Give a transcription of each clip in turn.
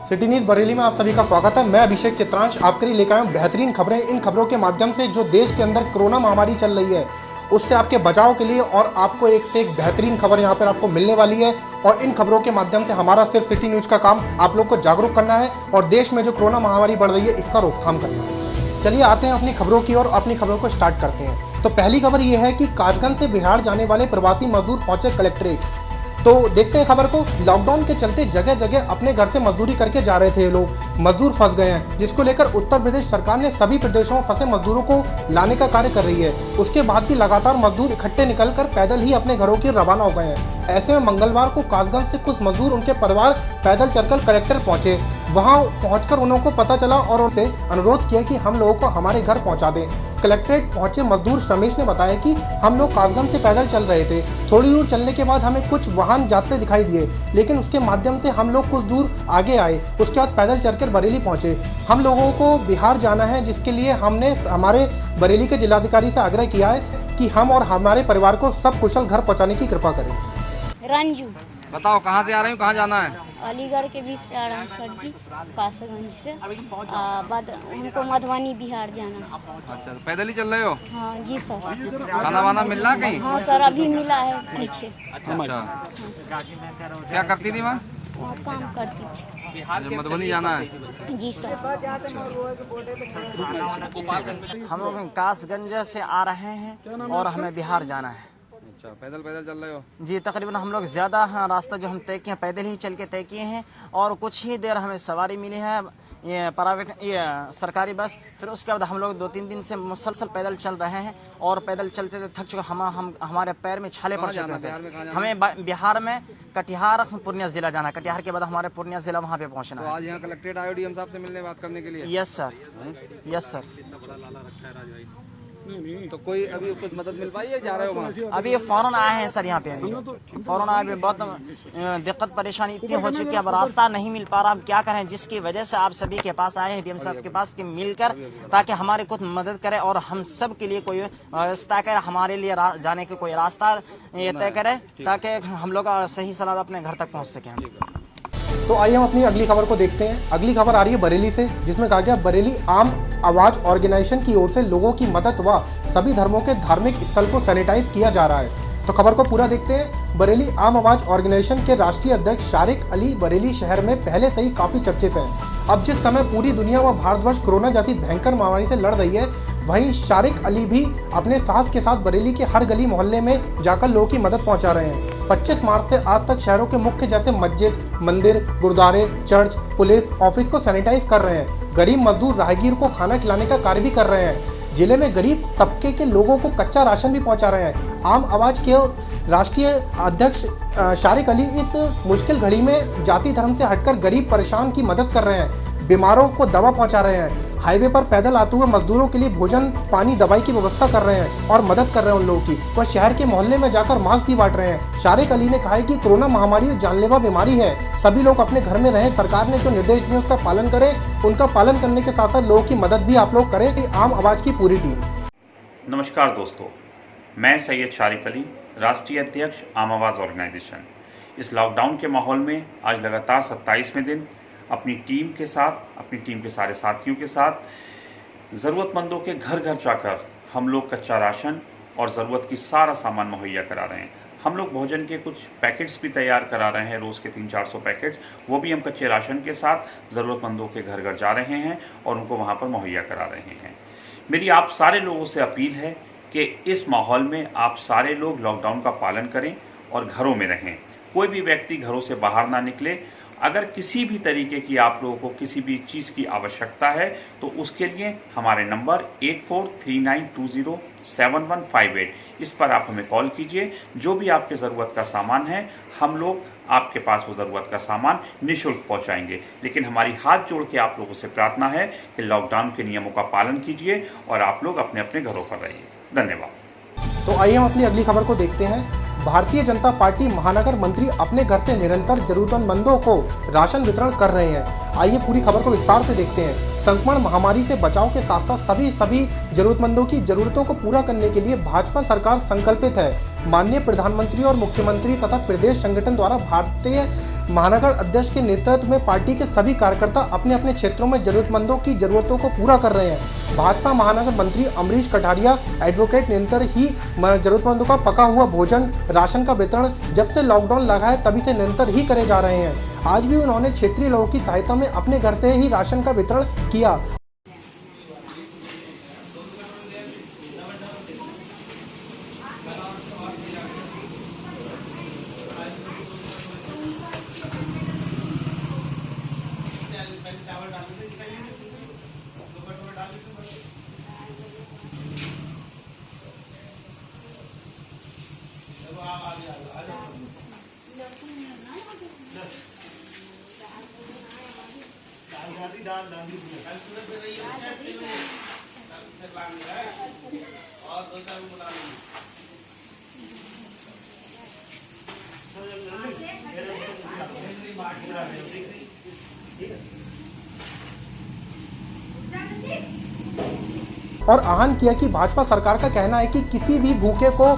City news Bareilly में आप सभी का स्वागत है। मैं अभिषेक चित्रांश आपके लिए लेकर आया हूं बेहतरीन खबरें। इन खबरों के माध्यम से जो देश के अंदर कोरोना महामारी चल रही है उससे आपके बचाव के लिए और आपको एक से एक बेहतरीन खबर यहां पर आपको मिलने वाली है। और इन खबरों के माध्यम से हमारा सिर्फ सिटी न्यूज़ का काम आप लोग को जागरूक करना है और देश में जो कोरोना महामारी बढ़ रही है इसका रोकथाम करना है। चलिए आते हैं अपनी खबरों की और अपनी खबरों को स्टार्ट करते हैं। तो पहली खबर यह है कि कासगंज से बिहार जाने वाले प्रवासी मजदूर पहुंचे कलेक्ट्रेट। तो देखते हैं खबर को। लॉकडाउन के चलते जगह जगह अपने घर से मजदूरी करके जा रहे थे ये लोग, मजदूर फंस गए हैं, जिसको लेकर उत्तर प्रदेश सरकार ने सभी प्रदेशों में फंसे मजदूरों को लाने का कार्य कर रही है। उसके बाद भी लगातार मजदूर इकट्ठे निकलकर पैदल ही अपने घरों की रवाना हो गए हैं। ऐसे में मंगलवार को कासगंज से कुछ मजदूर उनके परिवार पैदल चलकर कलेक्टर पहुंचे। वहां पहुंचकर उनको पता चला और उनसे अनुरोध किया कि हम लोगों को हमारे घर पहुंचा दें। कलेक्ट्रेट पहुंचे मजदूर रमेश ने बताया कि हम लोग कासगंज से पैदल चल रहे थे, थोड़ी दूर चलने के बाद हमें कुछ वाहन जाते दिखाई दिए, लेकिन उसके माध्यम से हम लोग कुछ दूर आगे आए। उसके बाद पैदल चलकर बरेली पहुंचे। हम लोगों को बिहार जाना है, जिसके लिए हमने हमारे बरेली के जिलाधिकारी से आग्रह किया है कि हम और हमारे परिवार को सब कुशल घर पहुंचाने की कृपा करें। रंजू, बताओ कहाँ से आ रहे हो, कहाँ जाना है? अलीगढ़ के बीच से आ रहा हूँ सर जी, कासगंज से। बाद हमको मधुबनी बिहार जाना है। अच्छा, तो पैदल ही चल रहे हो? हाँ जी सर। खाना वाना मिल रहा कहीं? हाँ सर, अभी मिला है पीछे। अच्छा, क्या करती थी वहाँ? वहाँ काम करती थी। अच्छा, मधुबनी जाना है? जी सर। हम लोग कासगंज से आ रहे हैं और हमें बिहार जाना है। अच्छा, पैदल पैदल चल रहे हो? जी, तकरीबन हम लोग ज़्यादा रास्ता जो हम तय किए पैदल ही चल के तय किए हैं और कुछ ही देर हमें सवारी मिली है, ये प्राइवेट ये सरकारी बस। फिर उसके बाद हम लोग 2-3 दिन से मुसलसल पैदल चल रहे हैं और पैदल चलते थक चुके। हम हमारे पैर में छाले पड़ चुके हैं। हमें बिहार में कटिहार पूर्णिया जिला जाना है। कटिहार के बाद हमारे पूर्णिया जिला वहाँ पे पहुँचना तो है। आज यहाँ कलेक्ट्रेट आए डीएम साहब से मिलने बात करने के लिए? Yes sir, yes sir. तो कोई अभी कुछ मदद मिल पाई है, जा रहे हो वहाँ? अभी फौरन आए हैं सर यहाँ पे। फौरन आए हुए बहुत दिक्कत परेशानी इतनी हो चुकी है, अब रास्ता नहीं मिल पा रहा। अब क्या करें, जिसकी वजह से आप सभी के पास आए हैं, डीएम साहब के पास, कि मिलकर ताकि हमारे कुछ मदद करे और हम सब के लिए कोई व्यवस्था करे, हमारे लिए जाने के कोई रास्ता तय करे ताकि हम लोग सही सलामत अपने घर तक पहुँच सकें। तो आइए हम अपनी अगली खबर को देखते हैं। अगली खबर आ रही है बरेली से, जिसमें कहा गया बरेली आम आवाज ऑर्गेनाइजेशन की ओर से लोगों की मदद व सभी धर्मों के धार्मिक स्थल को सैनिटाइज किया जा रहा है। तो खबर को पूरा देखते हैं। बरेली आम आवाज ऑर्गेनाइजेशन के राष्ट्रीय अध्यक्ष शारिक अली बरेली शहर में पहले से ही काफी चर्चित हैं। अब जिस समय पूरी दुनिया व भारतवर्ष कोरोना जैसी भयंकर महामारी से लड़ रही है, वहीं शारिक अली भी अपने साहस के साथ बरेली के हर गली मोहल्ले में जाकर लोगों की मदद पहुंचा रहे हैं। 25 मार्च से आज तक शहरों के मुख्य जैसे मस्जिद, मंदिर, गुरुद्वारे, चर्च, पुलिस ऑफिस को सैनिटाइज कर रहे हैं। गरीब मजदूर राहगीर को खाना खिलाने का कार्य भी कर रहे हैं। जिले में गरीब तबके के लोगों को कच्चा राशन भी पहुंचा रहे हैं। आम आवाज के राष्ट्रीय अध्यक्ष शारिक अली इस मुश्किल घड़ी में जाति धर्म से हटकर गरीब परेशान की मदद कर रहे हैं। बीमारों को दवा पहुंचा रहे हैं। हाईवे पर पैदल आते हुए मजदूरों के लिए भोजन, पानी, दवाई की व्यवस्था कर रहे हैं और मदद कर रहे हैं उन लोगों की। वह शहर के मोहल्ले में जाकर मास्क भी बांट रहे हैं। शारिक अली ने कहा है कि कोरोना महामारी जानलेवा बीमारी है, सभी लोग अपने घर में रहें, सरकार ने जो निर्देश दिए उसका पालन करें। उनका पालन करने के साथ साथ लोगों की मदद भी आप लोग करें। आम आवाज की पूरी टीम। नमस्कार दोस्तों, मैं सैयद शारिक अली, राष्ट्रीय अध्यक्ष आम आवाज़ ऑर्गेनाइजेशन। इस लॉकडाउन के माहौल में आज लगातार 27वें दिन अपनी टीम के साथ, अपनी टीम के सारे साथियों के साथ ज़रूरतमंदों के घर घर जाकर हम लोग कच्चा राशन और ज़रूरत की सारा सामान मुहैया करा रहे हैं। हम लोग भोजन के कुछ पैकेट्स भी तैयार करा रहे हैं, रोज़ के 300-400 पैकेट्स, वो भी हम कच्चे राशन के साथ ज़रूरतमंदों के घर घर जा रहे हैं और उनको वहाँ पर मुहैया करा रहे हैं। मेरी आप सारे लोगों से अपील है कि इस माहौल में आप सारे लोग लॉकडाउन का पालन करें और घरों में रहें। कोई भी व्यक्ति घरों से बाहर ना निकले। अगर किसी भी तरीके की आप लोगों को किसी भी चीज़ की आवश्यकता है तो उसके लिए हमारे नंबर 8439207158, इस पर आप हमें कॉल कीजिए। जो भी आपके ज़रूरत का सामान है हम लोग आपके पास वो ज़रूरत का सामान निःशुल्क पहुंचाएंगे। लेकिन हमारी हाथ जोड़ के आप लोगों से प्रार्थना है कि लॉकडाउन के नियमों का पालन कीजिए और आप लोग अपने अपने घरों पर रहिए। धन्यवाद। तो आइए हम अपनी अगली खबर को देखते हैं। भारतीय जनता पार्टी महानगर मंत्री अपने घर से निरंतर जरूरतमंदों को राशन वितरण कर रहे हैं। आइए पूरी खबर को विस्तार से देखते हैं। संक्रमण महामारी से बचाव के साथ साथ सभी जरूरतमंदों की जरूरतों को पूरा करने के लिए भाजपा सरकार संकल्पित है। माननीय प्रधानमंत्री और मुख्यमंत्री तथा प्रदेश संगठन द्वारा भारतीय महानगर अध्यक्ष के नेतृत्व में पार्टी के सभी कार्यकर्ता अपने अपने क्षेत्रों में जरूरतमंदों की जरूरतों को पूरा कर रहे हैं। भाजपा महानगर मंत्री अमरीश कटारिया एडवोकेट निरंतर ही जरूरतमंदों का पका हुआ भोजन राशन का वितरण जब से लॉकडाउन लगा है तभी से निरंतर ही करे जा रहे हैं। आज भी उन्होंने क्षेत्रीय लोगों की सहायता में अपने घर से ही राशन का वितरण किया। और आह्वान किया कि भाजपा सरकार का कहना है कि किसी भी भूखे को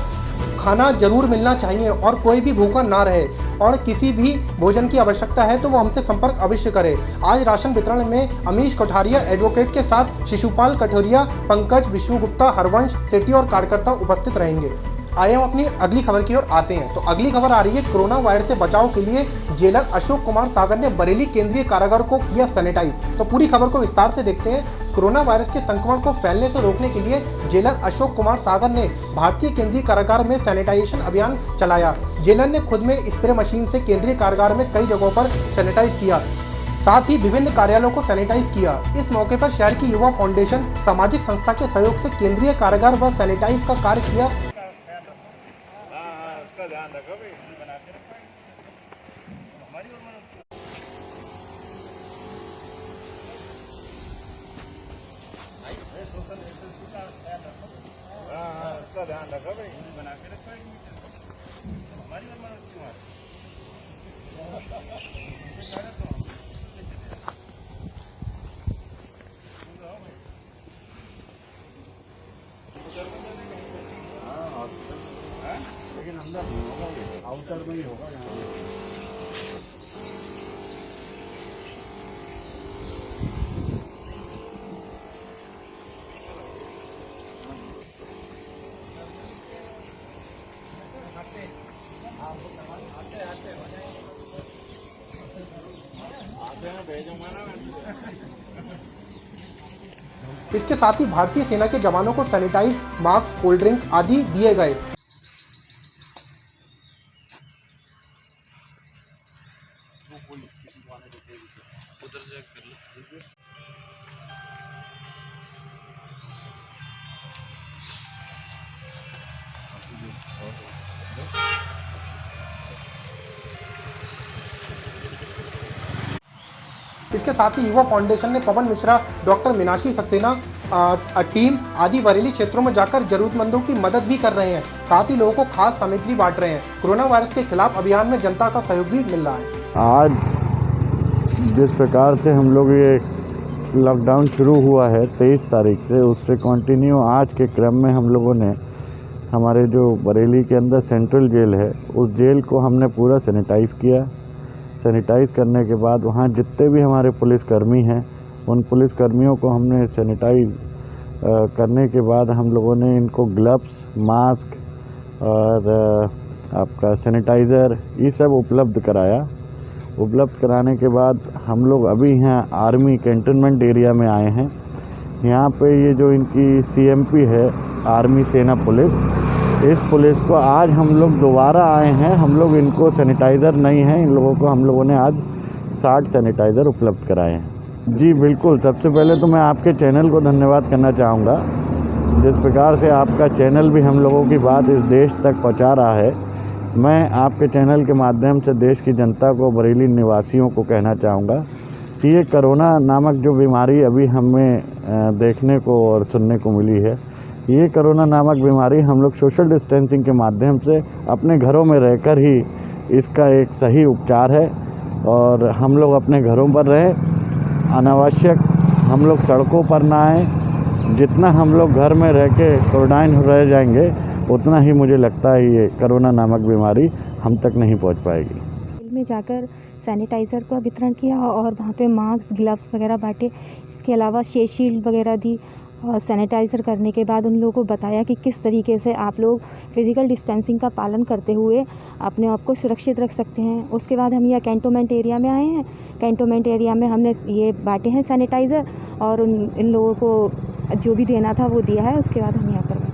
खाना जरूर मिलना चाहिए और कोई भी भूखा ना रहे और किसी भी भोजन की आवश्यकता है तो वो हमसे संपर्क अवश्य करे। आज राशन वितरण में अमीश कोठारिया एडवोकेट के साथ शिशुपाल कठोरिया, पंकज, विष्णु गुप्ता, हरवंश सेठी और कार्यकर्ता उपस्थित रहेंगे। आइए हम अपनी अगली खबर की ओर आते हैं। तो अगली खबर आ रही है कोरोना वायरस से बचाव के लिए जेलर अशोक कुमार सागर ने बरेली केंद्रीय कारागार को किया सैनिटाइज। तो पूरी खबर को विस्तार से देखते हैं। कोरोना वायरस के संक्रमण को फैलने से रोकने के लिए जेलर अशोक कुमार सागर ने भारतीय केंद्रीय कारागार में सैनिटाइजेशन अभियान चलाया। जेलर ने खुद में स्प्रे मशीन से केंद्रीय कारागार में कई जगहों पर सैनिटाइज किया, साथ ही विभिन्न कार्यालयों को सैनिटाइज किया। इस मौके पर शहर की युवा फाउंडेशन सामाजिक संस्था के सहयोग से केंद्रीय कारागार व सैनिटाइज का कार्य किया। ध्यान रखो भाई, बना के रखो हमारी लेकिन अंदर नहीं होगा, आउटर में ही होगा। इसके साथ ही भारतीय सेना के जवानों को सैनिटाइज, मास्क, कोल्ड ड्रिंक आदि दिए गए। इसके साथ ही युवा फाउंडेशन ने पवन मिश्रा, डॉक्टर मीनाक्षी सक्सेना टीम आदि बरेली क्षेत्रों में जाकर जरूरतमंदों की मदद भी कर रहे हैं। साथ ही लोगों को खास सामग्री बांट रहे हैं। कोरोना वायरस के खिलाफ अभियान में जनता का सहयोग भी मिल रहा है। आज जिस प्रकार से हम लोग ये लॉकडाउन शुरू हुआ है 23 तारीख से, उससे कंटिन्यू आज के क्रम में हम लोगों ने हमारे जो बरेली के अंदर सेंट्रल जेल है उस जेल को हमने पूरा सैनिटाइज़ किया। सैनिटाइज़ करने के बाद वहाँ जितने भी हमारे पुलिसकर्मी हैं उन पुलिसकर्मियों को हमने सैनिटाइज करने के बाद हम लोगों ने इनको ग्लव्स, मास्क और आपका सैनिटाइज़र ये सब उपलब्ध कराया। उपलब्ध कराने के बाद हम लोग अभी यहाँ आर्मी कैंटोनमेंट एरिया में आए हैं। यहाँ पे ये जो इनकी CMP है आर्मी सेना पुलिस, इस पुलिस को आज हम लोग दोबारा आए हैं। हम लोग इनको सैनिटाइज़र नहीं है, इन लोगों को हम लोगों ने आज 60 सैनिटाइज़र उपलब्ध कराए हैं। जी बिल्कुल, सबसे पहले तो मैं आपके चैनल को धन्यवाद करना चाहूँगा। जिस प्रकार से आपका चैनल भी हम लोगों की बात इस देश तक पहुँचा रहा है, मैं आपके चैनल के माध्यम से देश की जनता को, बरेली निवासियों को कहना चाहूँगा कि ये कोरोना नामक जो बीमारी अभी हमें देखने को और सुनने को मिली है, ये कोरोना नामक बीमारी हम लोग सोशल डिस्टेंसिंग के माध्यम से अपने घरों में रहकर ही इसका एक सही उपचार है। और हम लोग अपने घरों पर रहें, अनावश्यक हम लोग सड़कों पर ना आएँ। जितना हम लोग घर में रह के क्वारंटाइन रह जाएंगे उतना ही मुझे लगता है ये कोरोना नामक बीमारी हम तक नहीं पहुंच पाएगी। में जाकर सैनिटाइज़र का वितरण किया और वहाँ पे मास्क, ग्लव्स वगैरह बांटे। इसके अलावा फेस शील्ड वगैरह दी और सैनिटाइज़र करने के बाद उन लोगों को बताया कि किस तरीके से आप लोग फिज़िकल डिस्टेंसिंग का पालन करते हुए अपने आप को सुरक्षित रख सकते हैं। उसके बाद हम यह कैंटोनमेंट एरिया में आए हैं। कैंटोनमेंट एरिया में हमने ये बांटे हैं सैनिटाइज़र और इन लोगों को जो भी देना था वो दिया है। उसके बाद हम यहाँ पर बैठे।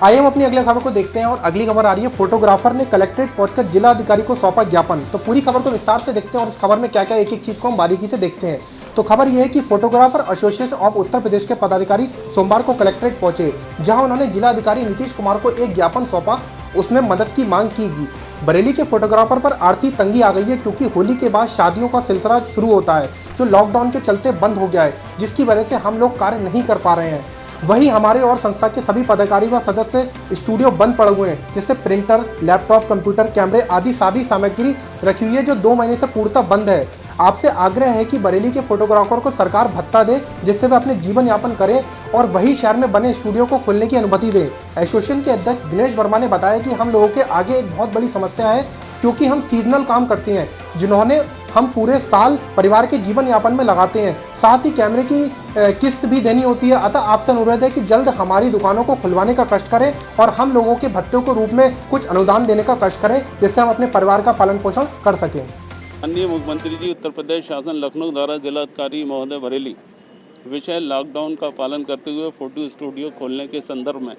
आइए हम अपनी अगली खबर को देखते हैं और अगली खबर आ रही है, फोटोग्राफर ने कलेक्ट्रेट पहुंचकर जिला अधिकारी को सौंपा ज्ञापन। तो पूरी खबर को विस्तार से देखते हैं और इस खबर में क्या क्या एक एक चीज़ को हम बारीकी से देखते हैं। तो खबर यह है कि photographer association of Uttar Pradesh के पदाधिकारी सोमवार को कलेक्ट्रेट पहुंचे, जहां उन्होंने जिला अधिकारी नीतीश कुमार को एक ज्ञापन सौंपा। उसमें मदद की मांग की गई। बरेली के फोटोग्राफर पर आर्थिक तंगी आ गई है, क्योंकि होली के बाद शादियों का सिलसिला शुरू होता है, जो लॉकडाउन के चलते बंद हो गया है, जिसकी वजह से हम लोग कार्य नहीं कर पा रहे हैं। वहीं हमारे और संस्था के सभी पदाधिकारी व सदस्य स्टूडियो बंद पड़े हुए हैं, जिससे प्रिंटर, लैपटॉप, कंप्यूटर, कैमरे आदि सादी सामग्री रखी हुई है, जो 2 महीने से पूर्णतः बंद है। आपसे आग्रह है कि बरेली के फोटोग्राफर को सरकार भत्ता दे, जिससे वे अपने जीवन यापन करें और वही शहर में बने स्टूडियो को खोलने की अनुमति दे। एसोसिएशन के अध्यक्ष दिनेश वर्मा ने बताया कि हम लोगों के आगे एक बहुत बड़ी समस्या है, क्योंकि हम सीजनल काम करते हैं, जिन्होंने हम पूरे साल परिवार के जीवन यापन में लगाते हैं। साथ ही कैमरे की किस्त भी देनी होती है। अतः आपसे अनुरोध है कि जल्द हमारी दुकानों को खुलवाने का कष्ट करें और हम लोगों के भत्तों के रूप में कुछ अनुदान देने का कष्ट करें, जिससे हम अपने परिवार का पालन पोषण कर सकें। माननीय मुख्यमंत्री जी, उत्तर प्रदेश शासन लखनऊ द्वारा जिलाधिकारी महोदय बरेली विषय लॉकडाउन का पालन करते हुए फोटो स्टूडियो खोलने के संदर्भ में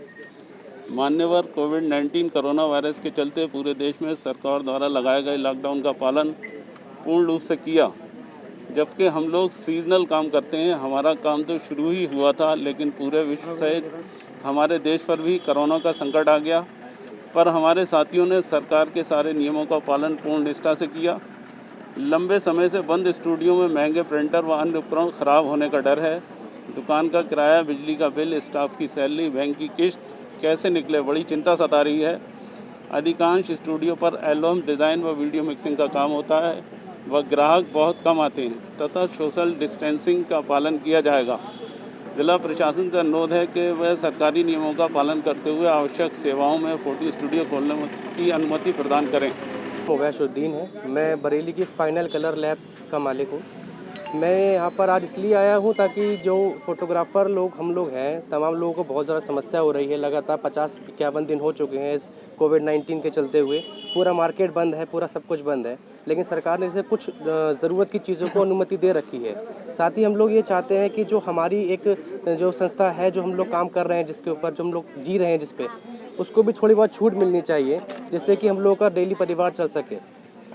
मान्यवर कोविड-19 कोरोना वायरस के चलते पूरे देश में सरकार द्वारा लगाए गए लॉकडाउन का पालन पूर्ण रूप से किया। जबकि हम लोग सीजनल काम करते हैं, हमारा काम तो शुरू ही हुआ था, लेकिन पूरे विश्व सहित हमारे देश पर भी कोरोना का संकट आ गया। पर हमारे साथियों ने सरकार के सारे नियमों का पालन पूर्ण निष्ठा से किया। लंबे समय से बंद स्टूडियो में महंगे प्रिंटर व अन्य उपकरण खराब होने का डर है। दुकान का किराया, बिजली का बिल, स्टाफ की सैलरी, बैंक की किस्त कैसे निकले, बड़ी चिंता सता रही है। अधिकांश स्टूडियो पर एल्बम डिज़ाइन व वीडियो मिक्सिंग का काम होता है व ग्राहक बहुत कम आते हैं तथा सोशल डिस्टेंसिंग का पालन किया जाएगा। जिला प्रशासन से अनुरोध है कि वह सरकारी नियमों का पालन करते हुए आवश्यक सेवाओं में फोटो स्टूडियो खोलने की अनुमति प्रदान करें। मुबैशुद्दीन है, मैं बरेली की फाइनल कलर लैब का मालिक हूँ। मैं यहाँ पर आज इसलिए आया हूँ ताकि जो फोटोग्राफ़र लोग हम लोग हैं, तमाम लोगों को बहुत ज़्यादा समस्या हो रही है। लगातार 50-51 दिन हो चुके हैं इस कोविड-19 के चलते हुए। पूरा मार्केट बंद है, पूरा सब कुछ बंद है, लेकिन सरकार ने इसे कुछ ज़रूरत की चीज़ों को अनुमति दे रखी है। साथ ही हम लोग ये चाहते हैं कि जो हमारी एक जो संस्था है, जो हम लोग काम कर रहे हैं, जिसके ऊपर जो हम लोग जी रहे हैं, जिस पे उसको भी थोड़ी बहुत छूट मिलनी चाहिए, जिससे कि हम लोगों का डेली परिवार चल सके।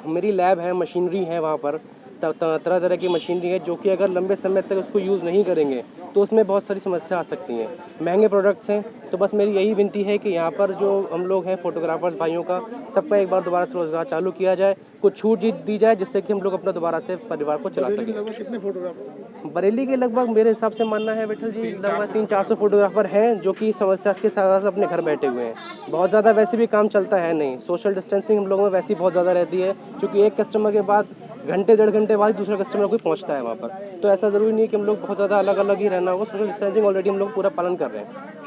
मेरी लैब है, मशीनरी है, वहाँ पर तरह तरह की मशीनरी है, जो कि अगर लंबे समय तक उसको यूज़ नहीं करेंगे तो उसमें बहुत सारी समस्या आ सकती हैं। महंगे प्रोडक्ट्स हैं, तो बस मेरी यही विनती है कि यहाँ पर जो हम लोग हैं फोटोग्राफर्स भाइयों का, सबका एक बार दोबारा से रोजगार चालू किया जाए, कुछ छूट दी जाए, जिससे कि हम लोग अपना दोबारा से परिवार को चला सकें। कितने फोटोग्राफर? बरेली के लगभग मेरे हिसाब से मानना है विठल जी, लगभग 300-400 फोटोग्राफर हैं, जो कि समस्या के साथ अपने घर बैठे हुए हैं। बहुत ज़्यादा वैसे भी काम चलता है नहीं, सोशल डिस्टेंसिंग हम लोगों में वैसे ही बहुत ज़्यादा रहती है, क्योंकि एक कस्टमर के बाद घंटे 1.5 घंटे बाद दूसरा कस्टमर कोई पहुंचता है वहाँ पर। तो ऐसा ज़रूरी नहीं है कि हम लोग बहुत ज़्यादा अलग अलग ही रहना होगा। सोशल डिस्टेंसिंग ऑलरेडी हम लोग पूरा पालन कर रहे हैं।